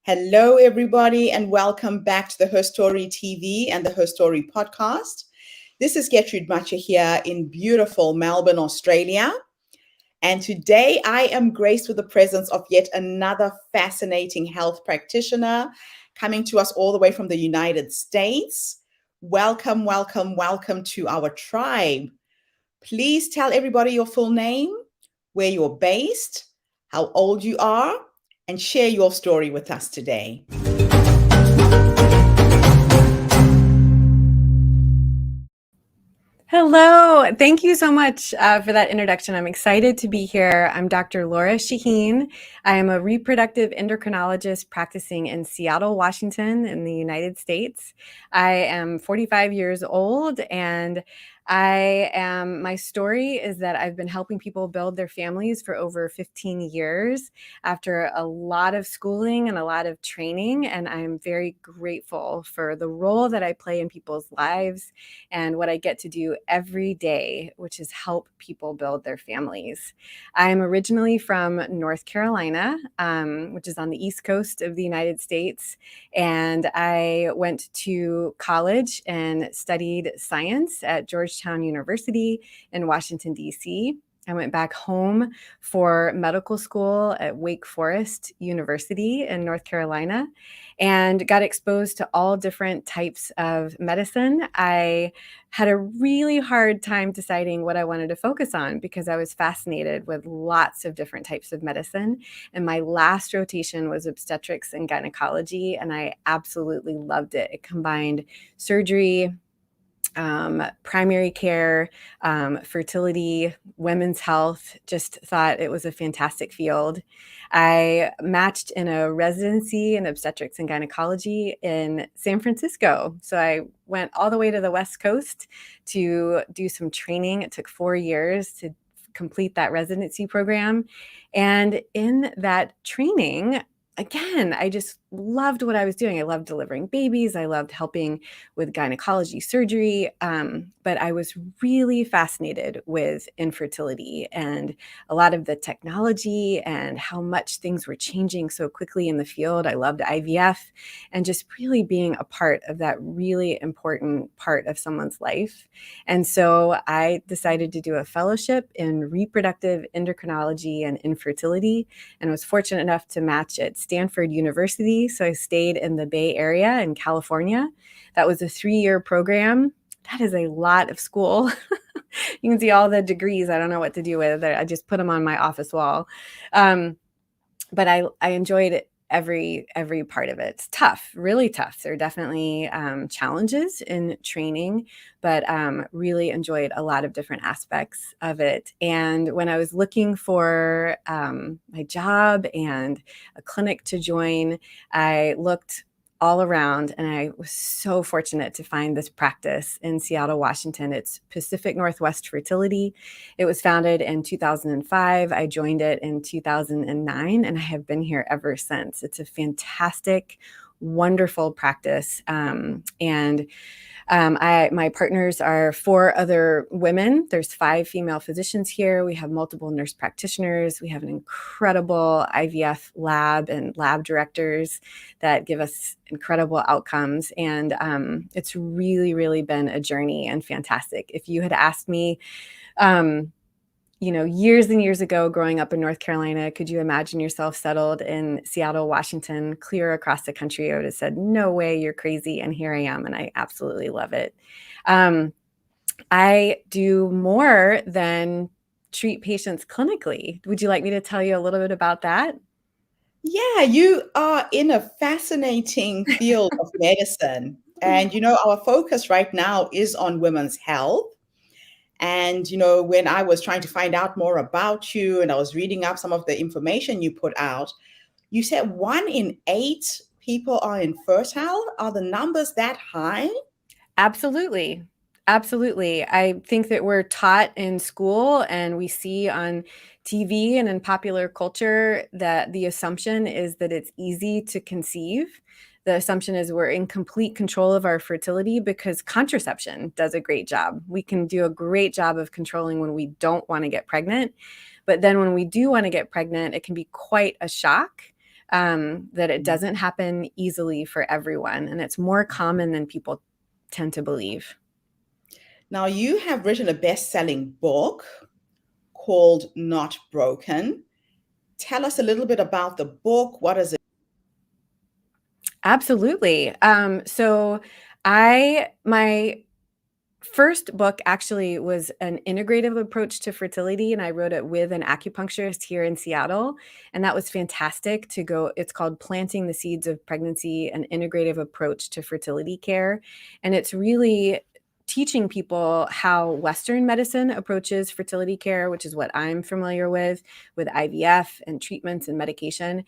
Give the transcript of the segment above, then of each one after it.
Hello, everybody, and welcome back to the HerStoryTV and the HerStory podcast. This is Getrude Matshe here in beautiful Melbourne, Australia. And today I am graced with the presence of yet another fascinating health practitioner coming to us all the way from the United States. Welcome, welcome, welcome to our tribe. Please tell everybody your full name, where you're based, how old you are, and share your story with us today. Hello. Thank you so much for that introduction. I'm excited to be here. I'm Dr. Lora Shahine. I am a reproductive endocrinologist practicing in Seattle, Washington in the United States. I am 45 years old, and my story is that I've been helping people build their families for over 15 years after a lot of schooling and a lot of training. And I'm very grateful for the role that I play in people's lives and what I get to do every day, which is help people build their families. I'm originally from North Carolina, which is on the East Coast of the United States. And I went to college and studied science at Georgetown University in Washington, D.C. I went back home for medical school at Wake Forest University in North Carolina and got exposed to all different types of medicine. I had a really hard time deciding what I wanted to focus on because I was fascinated with lots of different types of medicine. And my last rotation was obstetrics and gynecology, and I absolutely loved it. It combined surgery, primary care, fertility, women's health. Just thought it was a fantastic field. I matched in a residency in obstetrics and gynecology in San Francisco. So I went all the way to the West Coast to do some training. It took 4 years to complete that residency program. And in that training, again, I just loved what I was doing. I loved delivering babies. I loved helping with gynecology surgery. But I was really fascinated with infertility and a lot of the technology and how much things were changing so quickly in the field. I loved IVF and just really being a part of that really important part of someone's life. And so I decided to do a fellowship in reproductive endocrinology and infertility, and was fortunate enough to match at Stanford University. So I stayed in the Bay Area in California. That was a 3-year program. That is a lot of school. You can see all the degrees. I don't know what to do with it. I just put them on my office wall. But I enjoyed it. Every part of it. It's tough, really tough. There are definitely challenges in training, but really enjoyed a lot of different aspects of it. And when I was looking for my job and a clinic to join, I looked all around, and I was so fortunate to find this practice in Seattle, Washington. It's Pacific Northwest Fertility. It was founded in 2005. I joined it in 2009, and I have been here ever since. It's a fantastic, wonderful practice. My partners are 4 other women. There's 5 female physicians here. We have multiple nurse practitioners. We have an incredible IVF lab and lab directors that give us incredible outcomes. And it's really, really been a journey and fantastic. If you had asked me, years and years ago, growing up in North Carolina, could you imagine yourself settled in Seattle, Washington, clear across the country? I would have said, no way, you're crazy. And here I am, and I absolutely love it. I do more than treat patients clinically. Would you like me to tell you a little bit about that? Yeah, you are in a fascinating field of medicine. And, our focus right now is on women's health. And, when I was trying to find out more about you and I was reading up some of the information you put out, you said 1 in 8 people are infertile. Are the numbers that high? Absolutely. Absolutely. I think that we're taught in school and we see on TV and in popular culture that the assumption is that it's easy to conceive. The assumption is we're in complete control of our fertility because contraception does a great job. We can do a great job of controlling when we don't want to get pregnant. But then when we do want to get pregnant, it can be quite a shock that it doesn't happen easily for everyone, and it's more common than people tend to believe. Now, you have written a best-selling book called Not Broken. Tell us a little bit about the book. What is it? Absolutely. So my first book actually was an integrative approach to fertility, and I wrote it with an acupuncturist here in Seattle, and that was fantastic to go. It's called Planting the Seeds of Pregnancy, an integrative approach to fertility care, and it's really teaching people how Western medicine approaches fertility care, which is what I'm familiar with IVF and treatments and medication.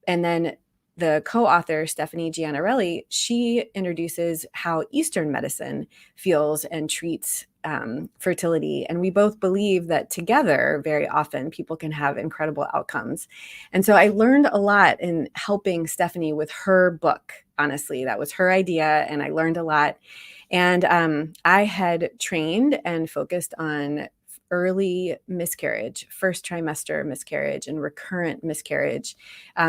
And then the co-author, Stephanie Giannarelli, she introduces how Eastern medicine feels and treats fertility. And we both believe that together, very often, people can have incredible outcomes. And so I learned a lot in helping Stephanie with her book. Honestly, that was her idea, and I learned a lot. And I had trained and focused on early miscarriage, first trimester miscarriage, and recurrent miscarriage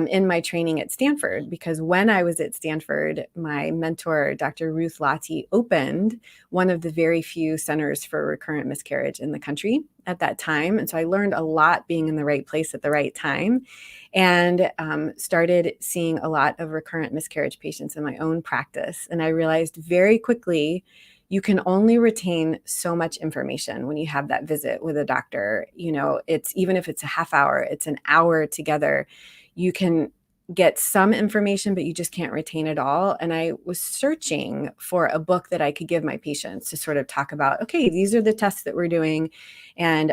in my training at Stanford. Because when I was at Stanford, my mentor, Dr. Ruth Lottie, opened one of the very few centers for recurrent miscarriage in the country at that time. And so I learned a lot being in the right place at the right time, and started seeing a lot of recurrent miscarriage patients in my own practice. And I realized very quickly, you can only retain so much information when you have that visit with a doctor. You know, it's even if it's a half hour, it's an hour together, you can get some information, but you just can't retain it all. And I was searching for a book that I could give my patients to sort of talk about, okay, these are the tests that we're doing, and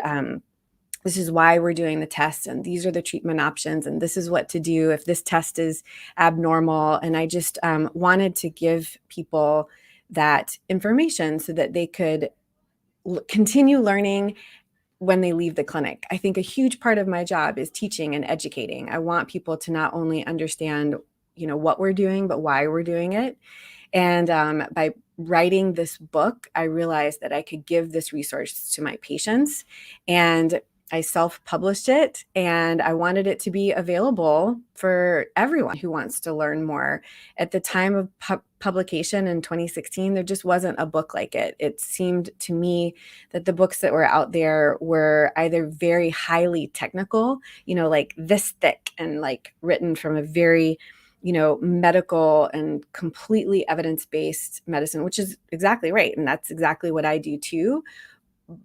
this is why we're doing the tests, and these are the treatment options, and this is what to do if this test is abnormal. And I just wanted to give people that information so that they could continue learning when they leave the clinic. I think a huge part of my job is teaching and educating. I want people to not only understand, what we're doing, but why we're doing it. And by writing this book, I realized that I could give this resource to my patients, and I self-published it, and I wanted it to be available for everyone who wants to learn more. At the time of publication in 2016, there just wasn't a book like it. It seemed to me that the books that were out there were either very highly technical, like this thick, and like written from a very medical and completely evidence-based medicine, which is exactly right. And that's exactly what I do too.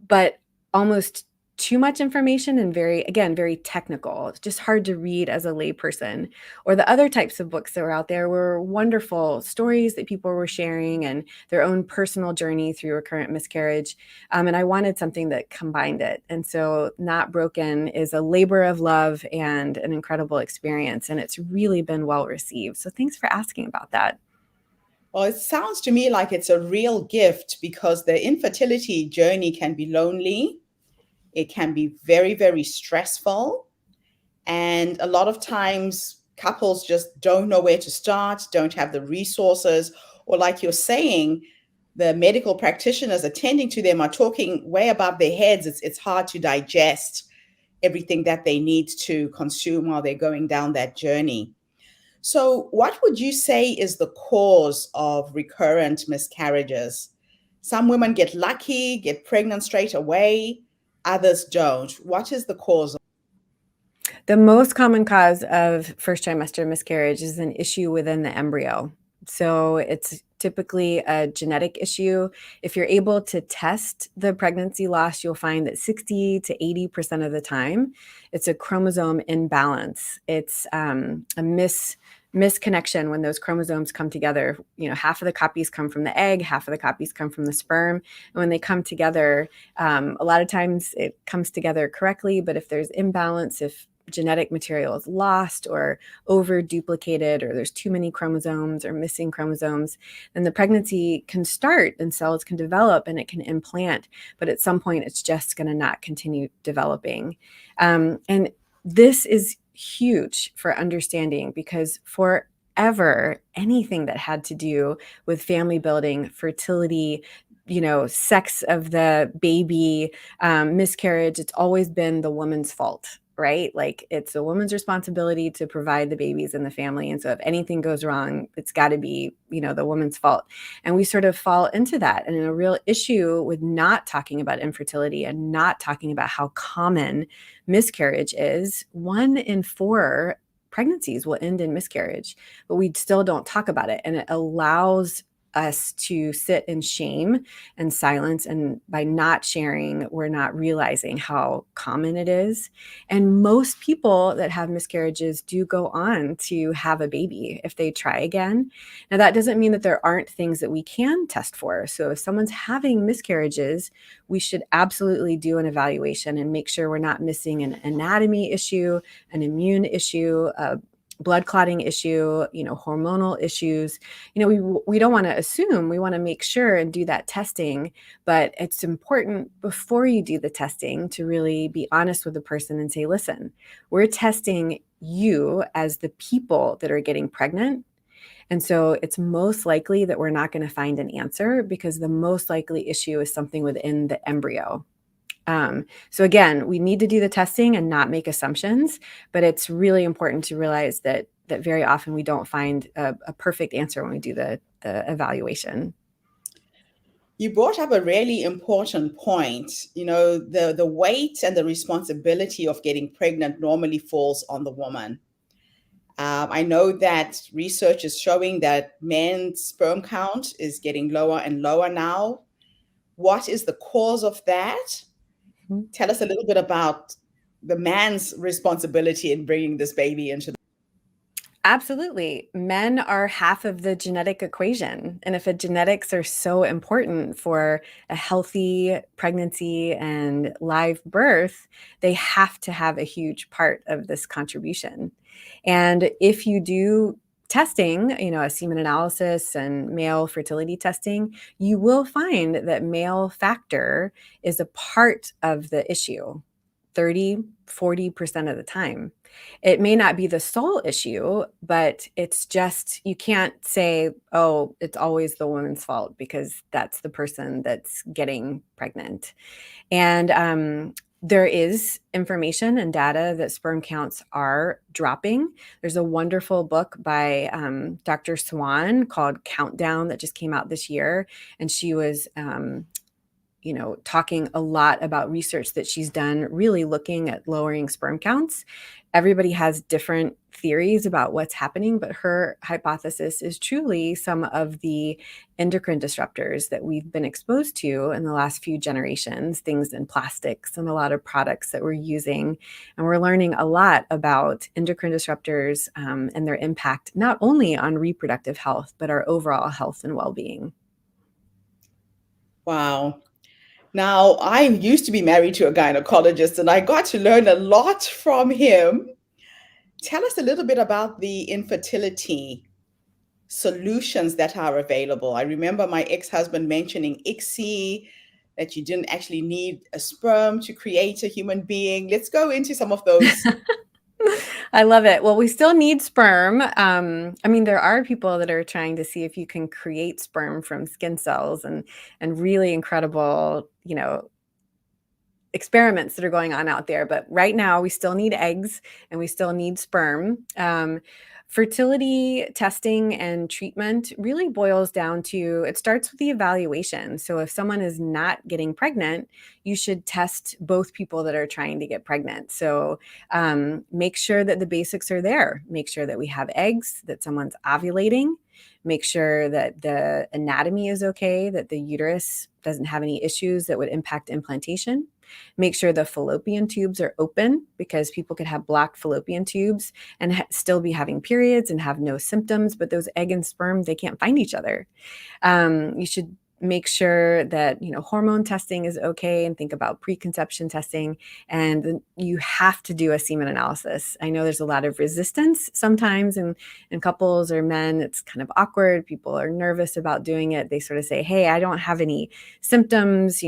But almost too much information and very technical. It's just hard to read as a layperson. Or the other types of books that were out there were wonderful stories that people were sharing and their own personal journey through recurrent miscarriage. And I wanted something that combined it. And so Not Broken is a labor of love and an incredible experience. And it's really been well received. So thanks for asking about that. Well, it sounds to me like it's a real gift, because the infertility journey can be lonely. It can be very, very stressful. And a lot of times couples just don't know where to start, don't have the resources, or like you're saying, the medical practitioners attending to them are talking way above their heads. It's hard to digest everything that they need to consume while they're going down that journey. So what would you say is the cause of recurrent miscarriages? Some women get lucky, get pregnant straight away. Others don't. What is the cause? The most common cause of first trimester miscarriage is an issue within the embryo. So it's typically a genetic issue. If you're able to test the pregnancy loss, you'll find that 60 to 80% of the time, it's a chromosome imbalance. It's a misconnection when those chromosomes come together. Half of the copies come from the egg, half of the copies come from the sperm. And when they come together, a lot of times it comes together correctly, but if there's imbalance, if genetic material is lost or over duplicated, or there's too many chromosomes or missing chromosomes, then the pregnancy can start and cells can develop and it can implant, but at some point it's just going to not continue developing. And this is huge for understanding, because forever, anything that had to do with family building, fertility, sex of the baby, miscarriage, it's always been the woman's fault. right? Like it's a woman's responsibility to provide the babies in the family. And so if anything goes wrong, it's got to be, the woman's fault. And we sort of fall into that. And a real issue with not talking about infertility and not talking about how common miscarriage is, 1 in 4 pregnancies will end in miscarriage, but we still don't talk about it. And it allows us to sit in shame and silence. And by not sharing, we're not realizing how common it is. And most people that have miscarriages do go on to have a baby if they try again. Now, that doesn't mean that there aren't things that we can test for. So if someone's having miscarriages, we should absolutely do an evaluation and make sure we're not missing an anatomy issue, an immune issue, a blood clotting issue, hormonal issues. We don't want to assume, we want to make sure and do that testing, but it's important before you do the testing to really be honest with the person and say, listen, we're testing you as the people that are getting pregnant. And so it's most likely that we're not going to find an answer because the most likely issue is something within the embryo. So again, we need to do the testing and not make assumptions, but it's really important to realize that very often we don't find a perfect answer when we do the evaluation. You brought up a really important point. The weight and the responsibility of getting pregnant normally falls on the woman. I know that research is showing that men's sperm count is getting lower and lower now. What is the cause of that? Tell us a little bit about the man's responsibility in bringing this baby into the Absolutely. Men are half of the genetic equation. And if genetics are so important for a healthy pregnancy and live birth, they have to have a huge part of this contribution. And if you do testing, a semen analysis and male fertility testing, you will find that male factor is a part of the issue 30-40% of the time. It may not be the sole issue, but it's just, you can't say, oh, it's always the woman's fault because that's the person that's getting pregnant. And there is information and data that sperm counts are dropping. There's a wonderful book by Dr. Swan called Countdown that just came out this year. And she was talking a lot about research that she's done, really looking at lowering sperm counts. Everybody has different theories about what's happening, but her hypothesis is truly some of the endocrine disruptors that we've been exposed to in the last few generations, things in plastics and a lot of products that we're using. And we're learning a lot about endocrine disruptors and their impact, not only on reproductive health, but our overall health and well-being. Wow. Now, I used to be married to a gynecologist and I got to learn a lot from him. Tell us a little bit about the infertility solutions that are available. I remember my ex-husband mentioning ICSI, that you didn't actually need a sperm to create a human being. Let's go into some of those. I love it. Well, we still need sperm. There are people that are trying to see if you can create sperm from skin cells and really incredible, experiments that are going on out there. But right now we still need eggs and we still need sperm. Fertility testing and treatment really boils down to, it starts with the evaluation. So if someone is not getting pregnant, you should test both people that are trying to get pregnant. So make sure that the basics are there. Make sure that we have eggs, that someone's ovulating. Make sure that the anatomy is okay, that the uterus doesn't have any issues that would impact implantation. Make sure the fallopian tubes are open, because people could have blocked fallopian tubes and still be having periods and have no symptoms, but those egg and sperm, they can't find each other. You should make sure that, hormone testing is okay, and think about preconception testing. And you have to do a semen analysis. I know there's a lot of resistance sometimes in couples or men. It's kind of awkward. People are nervous about doing it. They sort of say, hey, I don't have any symptoms.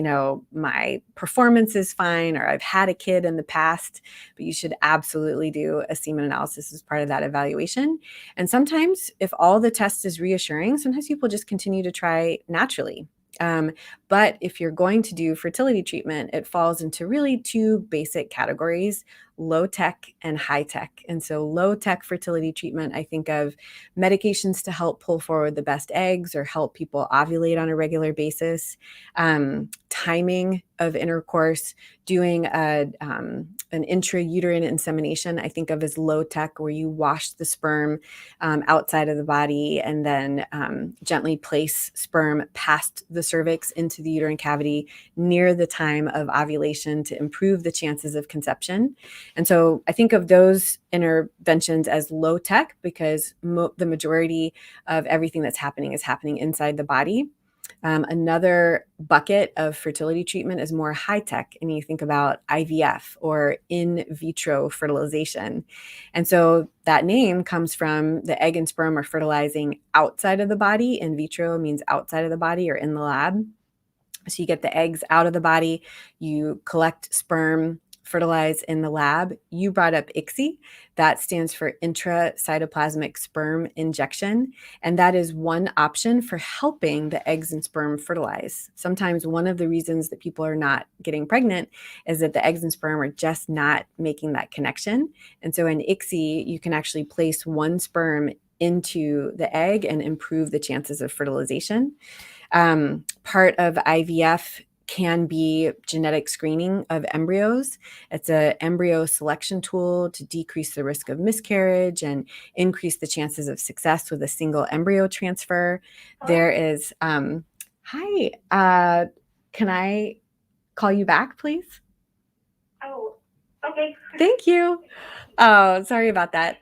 My performance is fine, or I've had a kid in the past. But you should absolutely do a semen analysis as part of that evaluation. And sometimes if all the test is reassuring, sometimes people just continue to try naturally. But if you're going to do fertility treatment, it falls into really two basic categories: low tech and high tech. And so low tech fertility treatment, I think of medications to help pull forward the best eggs or help people ovulate on a regular basis, timing of intercourse, doing an intrauterine insemination, I think of as low tech, where you wash the sperm outside of the body and then gently place sperm past the cervix into the uterine cavity near the time of ovulation to improve the chances of conception. And so I think of those interventions as low tech because the majority of everything that's happening is happening inside the body. Another bucket of fertility treatment is more high tech, and you think about IVF or in vitro fertilization. And so that name comes from the egg and sperm are fertilizing outside of the body. In vitro means outside of the body or in the lab. So you get the eggs out of the body, you collect sperm, fertilize in the lab. You brought up ICSI. That stands for intracytoplasmic sperm injection. And that is one option for helping the eggs and sperm fertilize. Sometimes one of the reasons that people are not getting pregnant is that the eggs and sperm are just not making that connection. And so in ICSI, you can actually place one sperm into the egg and improve the chances of fertilization. Part of IVF can be genetic screening of embryos. It's an embryo selection tool to decrease the risk of miscarriage and increase the chances of success with a single embryo transfer. There is, hi, can I call you back, please? Oh, okay. Thank you. Oh, sorry about that.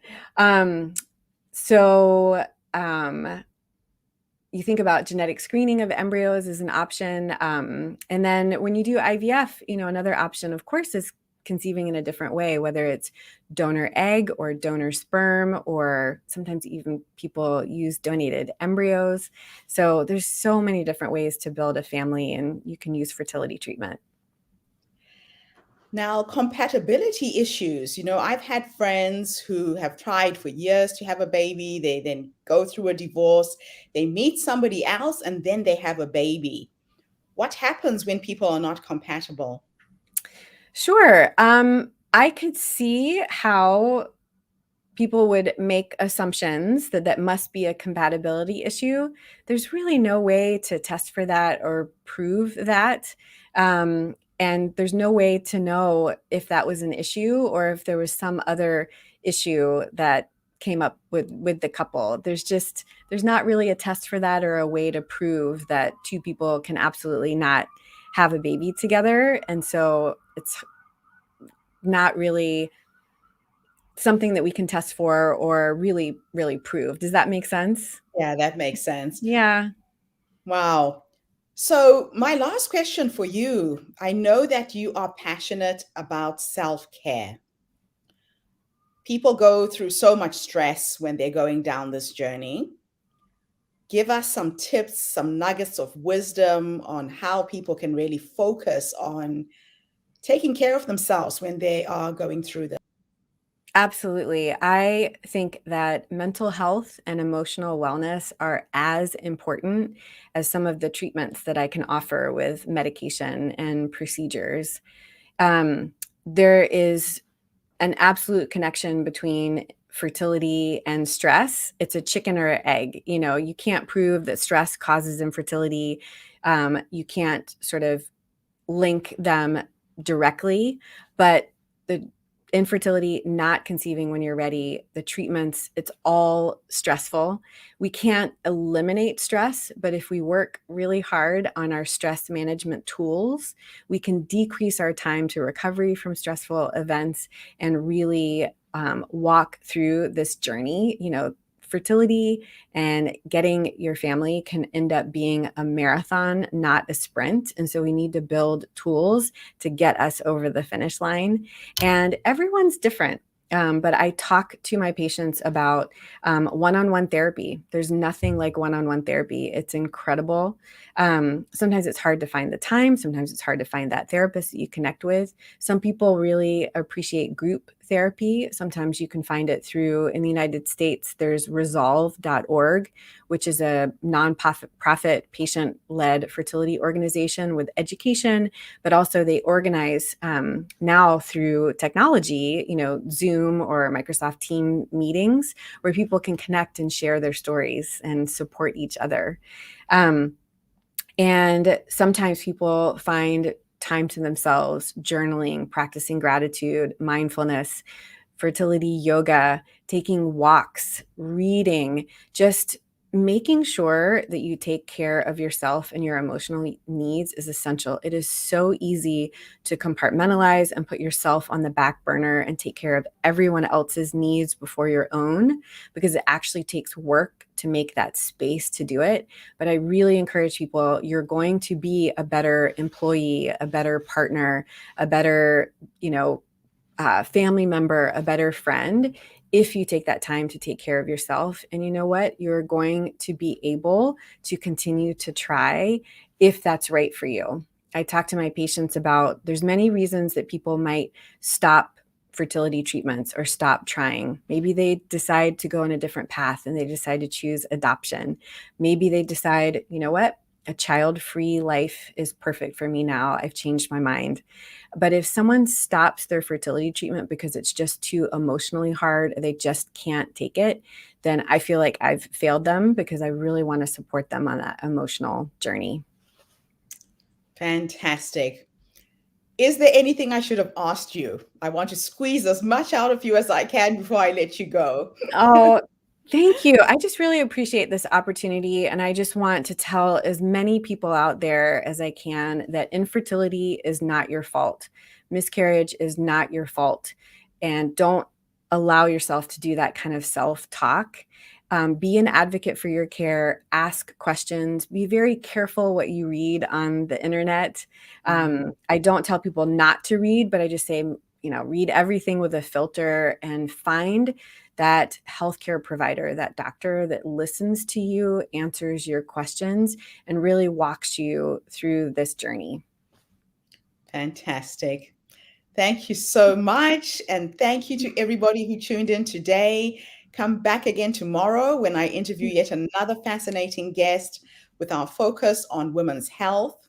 You think about genetic screening of embryos as an option. And then when you do IVF, another option, of course, is conceiving in a different way, whether it's donor egg or donor sperm, or sometimes even people use donated embryos. So there's so many different ways to build a family, and you can use fertility treatment. Now, compatibility issues. I've had friends who have tried for years to have a baby. They then go through a divorce, they meet somebody else, and then they have a baby. What happens when people are not compatible? Sure. I could see how people would make assumptions that must be a compatibility issue. There's really no way to test for that or prove that. And there's no way to know if that was an issue or if there was some other issue that came up with the couple. There's not really a test for that or a way to prove that two people can absolutely not have a baby together. And so it's not really something that we can test for or really, really prove. Does that make sense? Yeah, that makes sense. Yeah. Wow. So, my last question for you, I know that you are passionate about self-care. People go through so much stress when they're going down this journey. Give us some tips, some nuggets of wisdom on how people can really focus on taking care of themselves when they are going through this. Absolutely. I think that mental health and emotional wellness are as important as some of the treatments that I can offer with medication and procedures. There is an absolute connection between fertility and stress. It's a chicken or an egg. You can't prove that stress causes infertility. You can't sort of link them directly, but the infertility, not conceiving when you're ready, the treatments, it's all stressful. We can't eliminate stress, but if we work really hard on our stress management tools, we can decrease our time to recovery from stressful events and really walk through this journey. Fertility and getting your family can end up being a marathon, not a sprint. And so we need to build tools to get us over the finish line. And everyone's different. But I talk to my patients about one-on-one therapy. There's nothing like one-on-one therapy. It's incredible. Sometimes it's hard to find the time. Sometimes it's hard to find that therapist that you connect with. Some people really appreciate group therapy. Sometimes you can find it through, in the United States, there's resolve.org, which is a nonprofit patient-led fertility organization with education, but also they organize now through technology, Zoom or Microsoft Team meetings where people can connect and share their stories and support each other. And sometimes people find time to themselves, journaling, practicing gratitude, mindfulness, fertility yoga, taking walks, reading, just making sure that you take care of yourself and your emotional needs is essential. It is so easy to compartmentalize and put yourself on the back burner and take care of everyone else's needs before your own, because it actually takes work to make that space to do it. But I really encourage people, you're going to be a better employee, a better partner, a better, family member, a better friend, if you take that time to take care of yourself. And you know what? You're going to be able to continue to try if that's right for you. I talk to my patients about, there's many reasons that people might stop fertility treatments or stop trying. Maybe they decide to go in a different path and they decide to choose adoption. Maybe they decide, you know what? A child-free life is perfect for me now. I've changed my mind. But if someone stops their fertility treatment because it's just too emotionally hard, they just can't take it, then I feel like I've failed them, because I really want to support them on that emotional journey. Fantastic. Is there anything I should have asked you? I want to squeeze as much out of you as I can before I let you go. Oh, thank you. I just really appreciate this opportunity. And I just want to tell as many people out there as I can that infertility is not your fault. Miscarriage is not your fault. And don't allow yourself to do that kind of self-talk. Be an advocate for your care, ask questions, be very careful what you read on the internet. I don't tell people not to read, but I just say, read everything with a filter and find that healthcare provider, that doctor that listens to you, answers your questions, and really walks you through this journey. Fantastic. Thank you so much. And thank you to everybody who tuned in today. Come back again tomorrow when I interview yet another fascinating guest with our focus on women's health.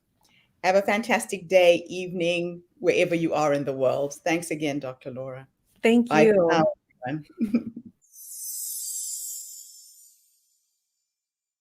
Have a fantastic day, evening, wherever you are in the world. Thanks again, Dr. Laura. Thank Bye you. for now, everyone.